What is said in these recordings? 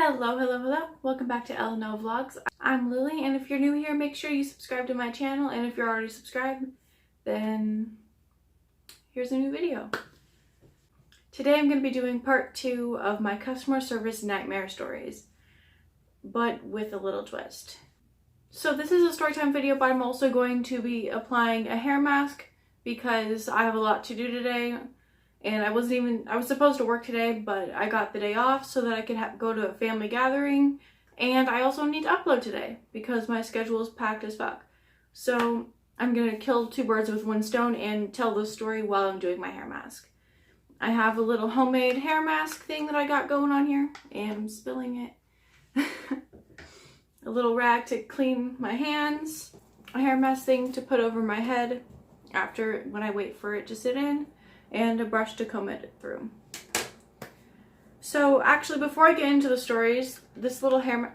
Hello. Welcome back to LnL Vlogs. I'm Lily, and if you're new here, make sure you subscribe to my channel, and if you're already subscribed, then here's a new video. Today I'm going to be doing part 2 of my customer service nightmare stories, but with a little twist. So this is a storytime video, but I'm also going to be applying a hair mask because I have a lot to do today. And I was supposed to work today, but I got the day off so that I could go to a family gathering. And I also need to upload today because my schedule is packed as fuck. So I'm gonna kill two birds with one stone and tell the story while I'm doing my hair mask. I have a little homemade hair mask thing that I got going on here, and I'm spilling it. A little rag to clean my hands. A hair mask thing to put over my head when I wait for it to sit in. And a brush to comb it through. So actually, before I get into the stories, this little I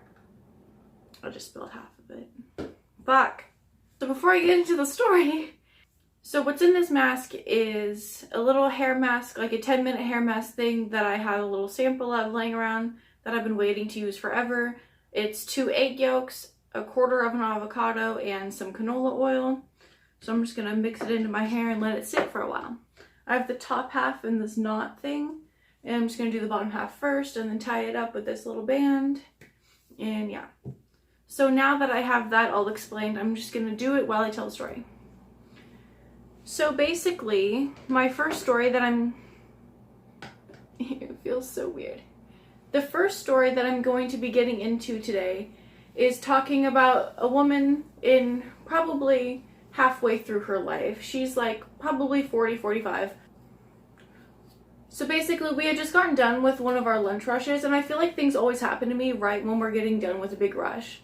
just spilled half of it. Fuck. So before I get into the story, so what's in this mask is a little hair mask, like a 10-minute hair mask thing that I have a little sample of laying around that I've been waiting to use forever. It's 2 egg yolks, a quarter of an avocado, and some canola oil. So I'm just gonna mix it into my hair and let it sit for a while. I have the top half in this knot thing, and I'm just going to do the bottom half first and then tie it up with this little band, and yeah. So now that I have that all explained, I'm just going to do it while I tell the story. So basically, my first story that it feels so weird. The first story that I'm going to be getting into today is talking about a woman in probably halfway through her life. She's like probably 40, 45. So basically, we had just gotten done with one of our lunch rushes, and I feel like things always happen to me right when we're getting done with a big rush.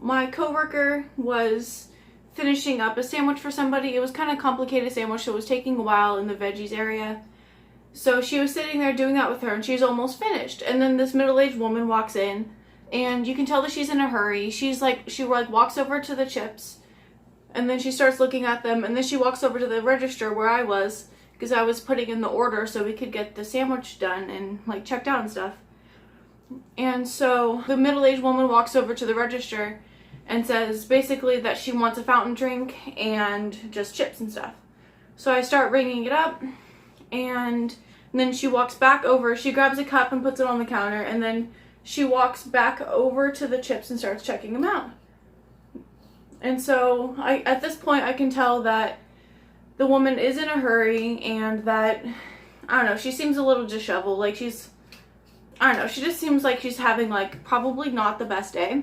My coworker was finishing up a sandwich for somebody. It was kind of complicated sandwich, so it was taking a while in the veggies area. So she was sitting there doing that with her, and she's almost finished. And then this middle-aged woman walks in, and you can tell that she's in a hurry. She walks over to the chips, and then she starts looking at them, and then she walks over to the register where I was, because I was putting in the order so we could get the sandwich done and like checked out and stuff. And so the middle-aged woman walks over to the register and says basically that she wants a fountain drink and just chips and stuff. So I start ringing it up, and then she walks back over, she grabs a cup and puts it on the counter, and then she walks back over to the chips and starts checking them out. And so at this point I can tell that the woman is in a hurry, and that, I don't know, she seems a little disheveled, like she just seems like she's having like probably not the best day.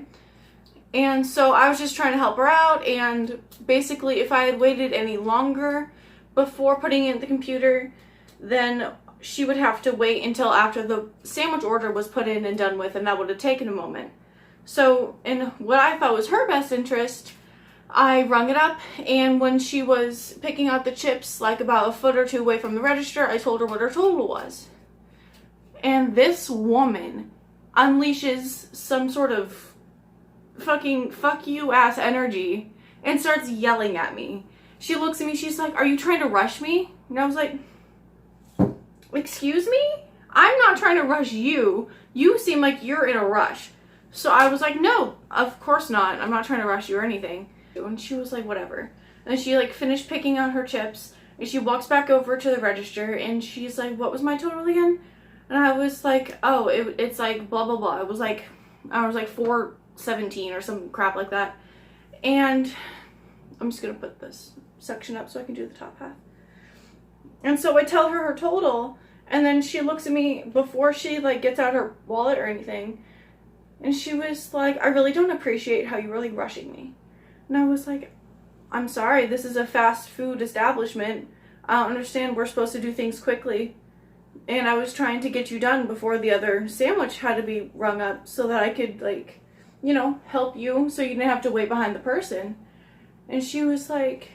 And so I was just trying to help her out, and basically if I had waited any longer before putting it in the computer, then she would have to wait until after the sandwich order was put in and done with, and that would have taken a moment. So in what I thought was her best interest, I rung it up, and when she was picking out the chips, like about a foot or two away from the register, I told her what her total was. And this woman unleashes some sort of fucking fuck you ass energy and starts yelling at me. She looks at me, she's like, "Are you trying to rush me?" And I was like, "Excuse me? I'm not trying to rush you. You seem like you're in a rush." So I was like, "No, of course not. I'm not trying to rush you or anything." And she was like, "Whatever." And she like finished picking out her chips, and she walks back over to the register, and she's like, "What was my total again?" And I was like, "Oh, it's like blah blah blah." It was like, I was like 417 or some crap like that. And I'm just gonna put this section up so I can do the top half. And so I tell her total, and then she looks at me before she like gets out her wallet or anything, and she was like, "I really don't appreciate how you're really rushing me." And I was like, "I'm sorry, this is a fast food establishment. I don't understand, we're supposed to do things quickly. And I was trying to get you done before the other sandwich had to be rung up so that I could, like, you know, help you so you didn't have to wait behind the person." And she was like,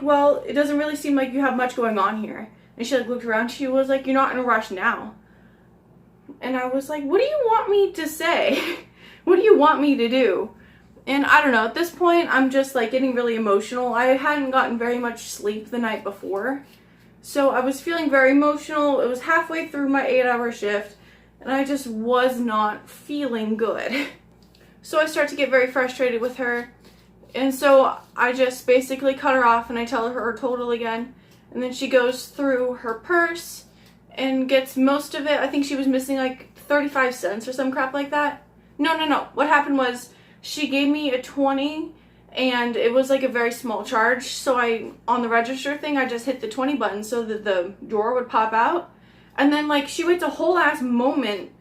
"Well, it doesn't really seem like you have much going on here." And she like looked around, she was like, "You're not in a rush now." And I was like, "What do you want me to say? What do you want me to do?" And I don't know, at this point, I'm just like getting really emotional. I hadn't gotten very much sleep the night before, so I was feeling very emotional. It was halfway through my 8-hour shift, and I just was not feeling good. So I start to get very frustrated with her, and so I just basically cut her off and I tell her total again, and then she goes through her purse and gets most of it. I think she was missing like 35 cents or some crap like that. No. What happened was she gave me a 20 and it was like a very small charge. So on the register thing, I just hit the 20 button so that the drawer would pop out. And then like she waits a whole ass moment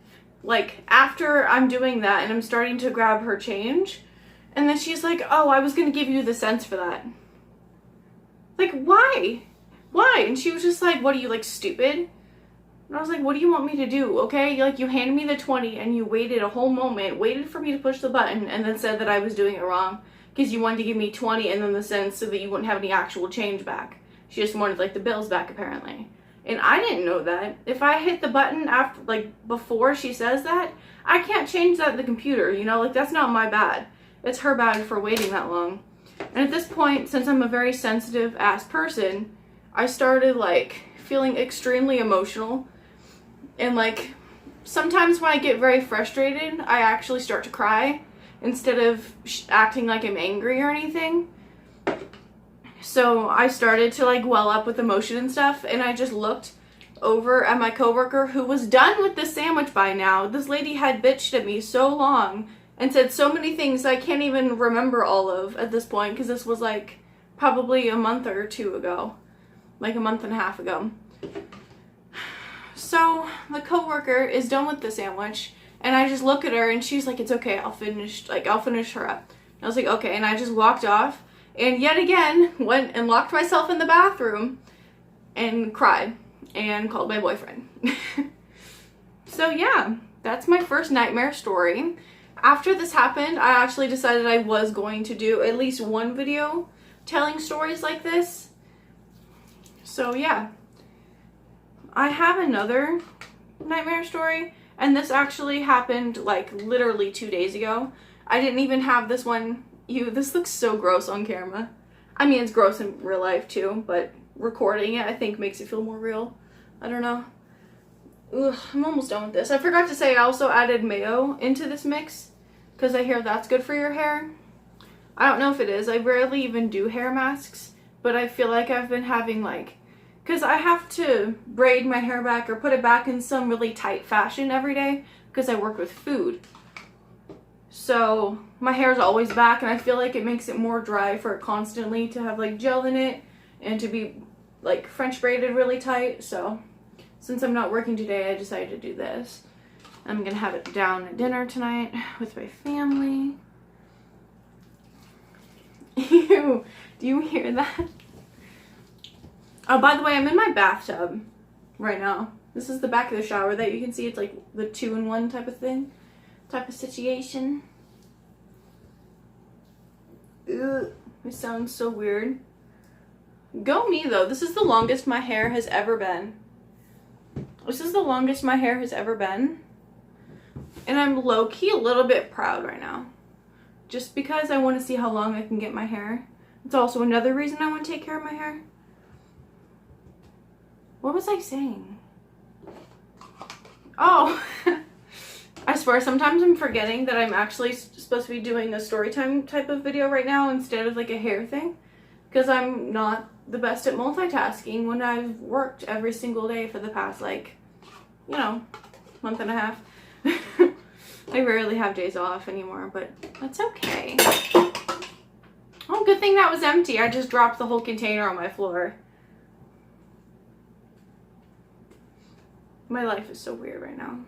like after I'm doing that and I'm starting to grab her change. And then she's like, oh, I was going to give you the cents for that. Like, why? Why? And she was just like, what are you, like, stupid? And I was like, what do you want me to do, okay? Like, you handed me the 20 and you waited a whole moment, waited for me to push the button, and then said that I was doing it wrong because you wanted to give me 20 and then the cents so that you wouldn't have any actual change back. She just wanted, like, the bills back, apparently. And I didn't know that. If I hit the button after, like, before she says that, I can't change that in the computer, you know? Like, that's not my bad. It's her bad for waiting that long. And at this point, since I'm a very sensitive ass person, I started, like, feeling extremely emotional. And, like, sometimes when I get very frustrated, I actually start to cry instead of acting like I'm angry or anything. So I started to, like, well up with emotion and stuff, and I just looked over at my coworker who was done with the sandwich by now. This lady had bitched at me so long and said so many things I can't even remember all of at this point, because this was, like, probably a month or two ago. Like, a month and a half ago. So the coworker is done with the sandwich, and I just look at her, and she's like, it's okay, I'll finish her up. And I was like, okay, and I just walked off, and yet again, went and locked myself in the bathroom, and cried, and called my boyfriend. So yeah, that's my first nightmare story. After this happened, I actually decided I was going to do at least one video telling stories like this. So yeah. I have another nightmare story, and this actually happened like literally 2 days ago. I didn't even have this one. This looks so gross on camera. I mean, it's gross in real life too, but recording it I think makes it feel more real. I don't know. Ugh, I'm almost done with this. I forgot to say I also added mayo into this mix because I hear that's good for your hair. I don't know if it is. I rarely even do hair masks, but I feel like I've been having like, because I have to braid my hair back or put it back in some really tight fashion every day because I work with food. So my hair is always back, and I feel like it makes it more dry for it constantly to have like gel in it and to be like French braided really tight. So since I'm not working today, I decided to do this. I'm going to have it down at dinner tonight with my family. Ew, do you hear that? Oh, by the way, I'm in my bathtub right now. This is the back of the shower that you can see. It's like the 2-in-1 type of thing, type of situation. Ugh, it sounds so weird. Go me, though. This is the longest my hair has ever been. This is the longest my hair has ever been. And I'm low-key a little bit proud right now. Just because I want to see how long I can get my hair. It's also another reason I want to take care of my hair. What was I saying? Oh, I swear sometimes I'm forgetting that I'm actually supposed to be doing a story time type of video right now instead of like a hair thing. Because I'm not the best at multitasking when I've worked every single day for the past like, you know, month and a half. I rarely have days off anymore, but that's okay. Oh, good thing that was empty. I just dropped the whole container on my floor. My life is so weird right now.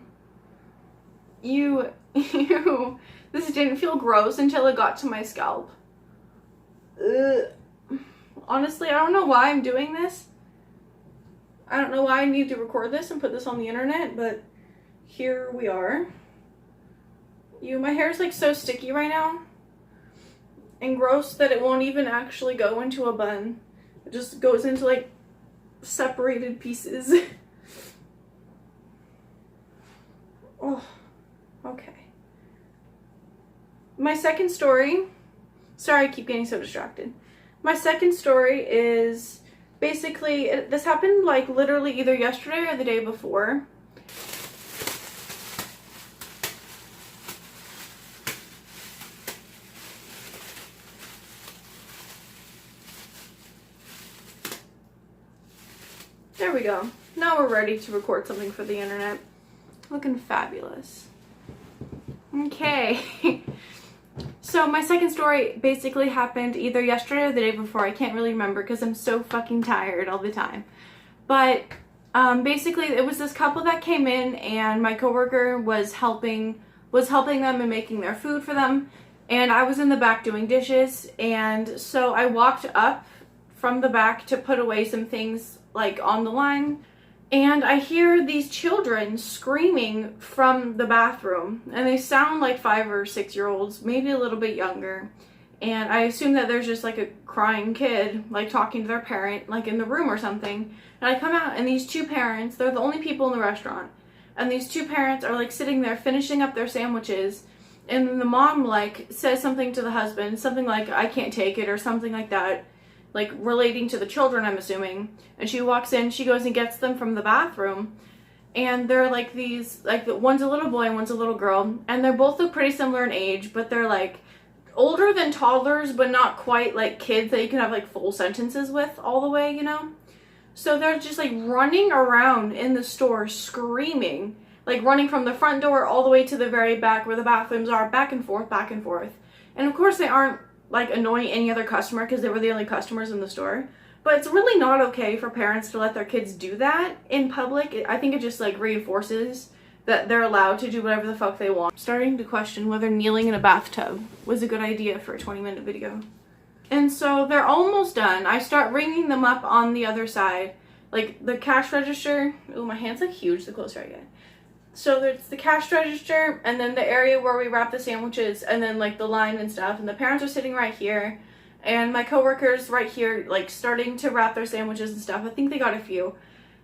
This didn't feel gross until it got to my scalp. Ugh. Honestly, I don't know why I'm doing this. I don't know why I need to record this and put this on the internet, but here we are. My hair's like so sticky right now and gross that it won't even actually go into a bun. It just goes into like separated pieces. Oh, okay. My second story, sorry I keep getting so distracted. My second story is basically, this happened like literally either yesterday or the day before. There we go. Now we're ready to record something for the internet. Looking fabulous. Okay. So my second story basically happened either yesterday or the day before. I can't really remember because I'm so fucking tired all the time. But basically it was this couple that came in, and my coworker was helping them and making their food for them. And I was in the back doing dishes, and so I walked up from the back to put away some things like on the line, and I hear these children screaming from the bathroom, and they sound like 5 or 6 year olds, maybe a little bit younger. And I assume that there's just like a crying kid like talking to their parent like in the room or something. And I come out, and these two parents, they're the only people in the restaurant, and these two parents are like sitting there finishing up their sandwiches. And then the mom like says something to the husband, something like, I can't take it, or something like that, like relating to the children, I'm assuming. And she walks in, she goes and gets them from the bathroom, and they're like these, like one's a little boy and one's a little girl, and they're both look pretty similar in age, but they're like older than toddlers, but not quite like kids that you can have like full sentences with all the way, you know? So they're just like running around in the store screaming, like running from the front door all the way to the very back where the bathrooms are, back and forth, back and forth. And of course they aren't like annoying any other customer because they were the only customers in the store. But it's really not okay for parents to let their kids do that in public. I think it just like reinforces that they're allowed to do whatever the fuck they want. I'm starting to question whether kneeling in a bathtub was a good idea for a 20-minute video. And so they're almost done. I start ringing them up on the other side. Like the cash register. Oh, my hand's like huge the closer I get. So there's the cash register, and then the area where we wrap the sandwiches, and then like the line and stuff. And the parents are sitting right here, and my coworkers right here, like starting to wrap their sandwiches and stuff. I think they got a few.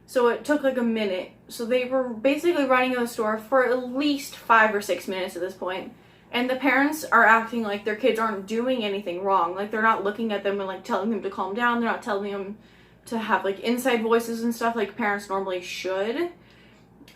So it took like a minute. So they were basically running in the store for at least 5 or 6 minutes at this point. And the parents are acting like their kids aren't doing anything wrong. Like they're not looking at them and like telling them to calm down. They're not telling them to have like inside voices and stuff like parents normally should.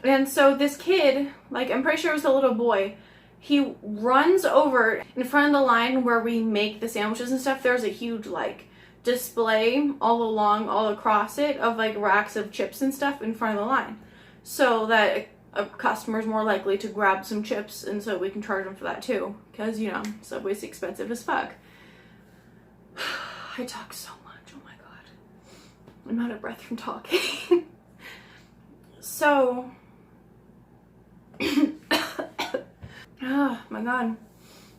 And so this kid, like I'm pretty sure it was a little boy, he runs over in front of the line where we make the sandwiches and stuff. There's a huge like display all across it of like racks of chips and stuff in front of the line, so that a customer's more likely to grab some chips, and so we can charge them for that too, because you know Subway's expensive as fuck. I talk so much, oh my god, I'm out of breath from talking. So oh my god,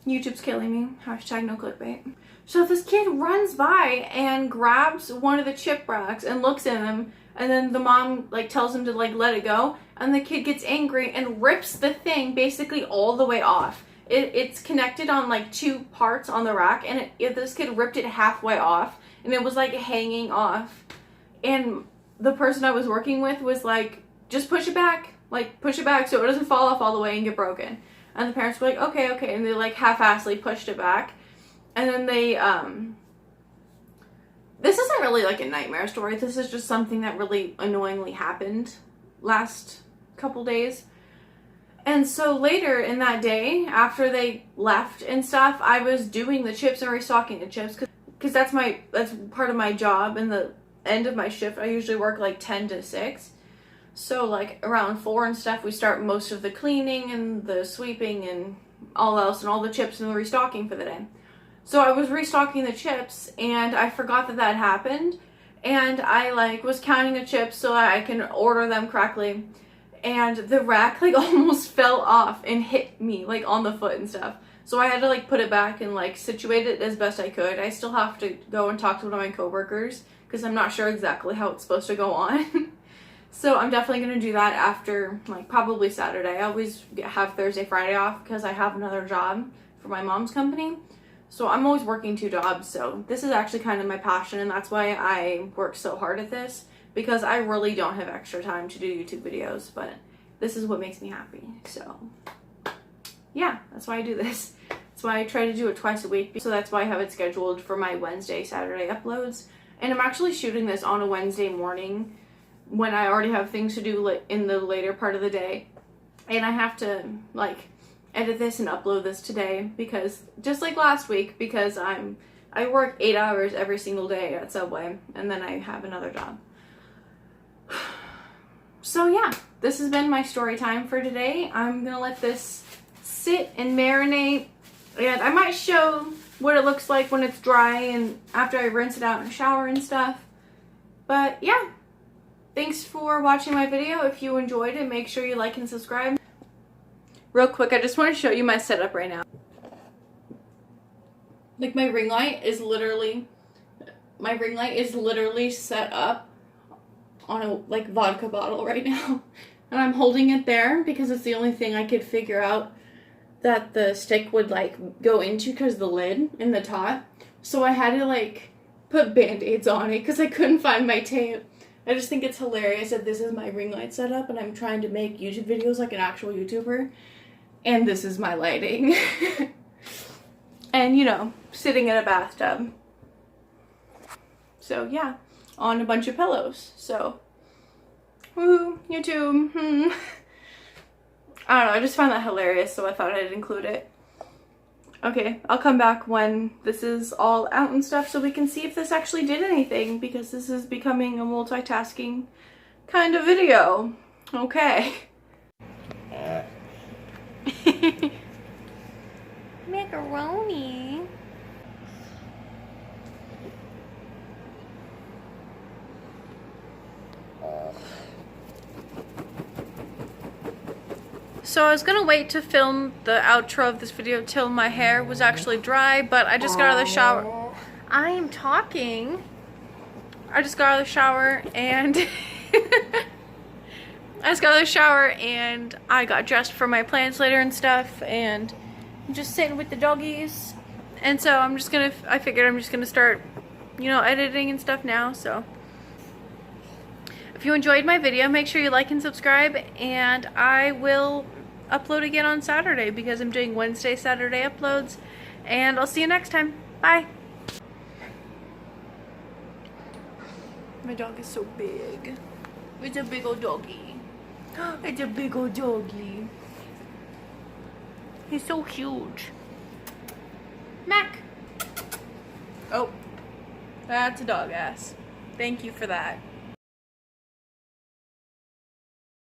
YouTube's killing me. Hashtag no clickbait. So this kid runs by and grabs one of the chip racks and looks at him, and then the mom like tells him to like let it go, and the kid gets angry and rips the thing basically all the way off. It's connected on like 2 parts on the rack, and this kid ripped it halfway off, and it was like hanging off. And the person I was working with was like, just push it back, like push it back so it doesn't fall off all the way and get broken. And the parents were like, okay, and they like half-assedly pushed it back. And then they, this isn't really like a nightmare story. This is just something that really annoyingly happened last couple days. And so later in that day, after they left and stuff, I was doing the chips and restocking the chips because that's part of my job. In the end of my shift, I usually work like 10 to 6. So like around 4 and stuff, we start most of the cleaning and the sweeping and all else, and all the chips and the restocking for the day. So I was restocking the chips, and I forgot that happened, and I like was counting the chips so that I can order them correctly, and the rack like almost fell off and hit me like on the foot and stuff. So I had to like put it back and like situate it as best I could. I still have to go and talk to one of my coworkers because I'm not sure exactly how it's supposed to go on. So I'm definitely going to do that after like probably Saturday. I always have Thursday, Friday off because I have another job for my mom's company. So I'm always working 2 jobs, so this is actually kind of my passion, and that's why I work so hard at this, because I really don't have extra time to do YouTube videos, but this is what makes me happy. So yeah, that's why I do this. That's why I try to do it twice a week, so that's why I have it scheduled for my Wednesday, Saturday uploads. And I'm actually shooting this on a Wednesday morning when I already have things to do in the later part of the day, and I have to like edit this and upload this today, because just like last week, because I work 8 hours every single day at Subway, and then I have another job. So yeah, this has been my story time for today. I'm gonna let this sit and marinate, and I might show what it looks like when it's dry and after I rinse it out in the shower and stuff. But yeah, thanks for watching my video. If you enjoyed it, make sure you like and subscribe. Real quick, I just want to show you my setup right now. Like my ring light is literally set up on a like vodka bottle right now. And I'm holding it there because it's the only thing I could figure out that the stick would like go into because the lid in the top. So I had to like put band-aids on it because I couldn't find my tape. I just think it's hilarious that this is my ring light setup and I'm trying to make YouTube videos like an actual YouTuber. And this is my lighting. And you know, sitting in a bathtub. So yeah, on a bunch of pillows. So, woo, YouTube. I don't know, I just found that hilarious, so I thought I'd include it. Okay, I'll come back when this is all out and stuff so we can see if this actually did anything, because this is becoming a multitasking kind of video. Okay. Macaroni. So I was gonna wait to film the outro of this video till my hair was actually dry, but I just got out of the shower. I am talking. I just got out of the shower and I got dressed for my plans later and stuff, and I'm just sitting with the doggies. And so I figured I'm just gonna start, you know, editing and stuff now. So if you enjoyed my video, make sure you like and subscribe, and I will upload again on Saturday because I'm doing Wednesday, Saturday uploads, and I'll see you next time. Bye. My dog is so big. It's a big old doggy. It's a big old doggy. He's so huge. Mac. Oh, that's a dog ass. Thank you for that.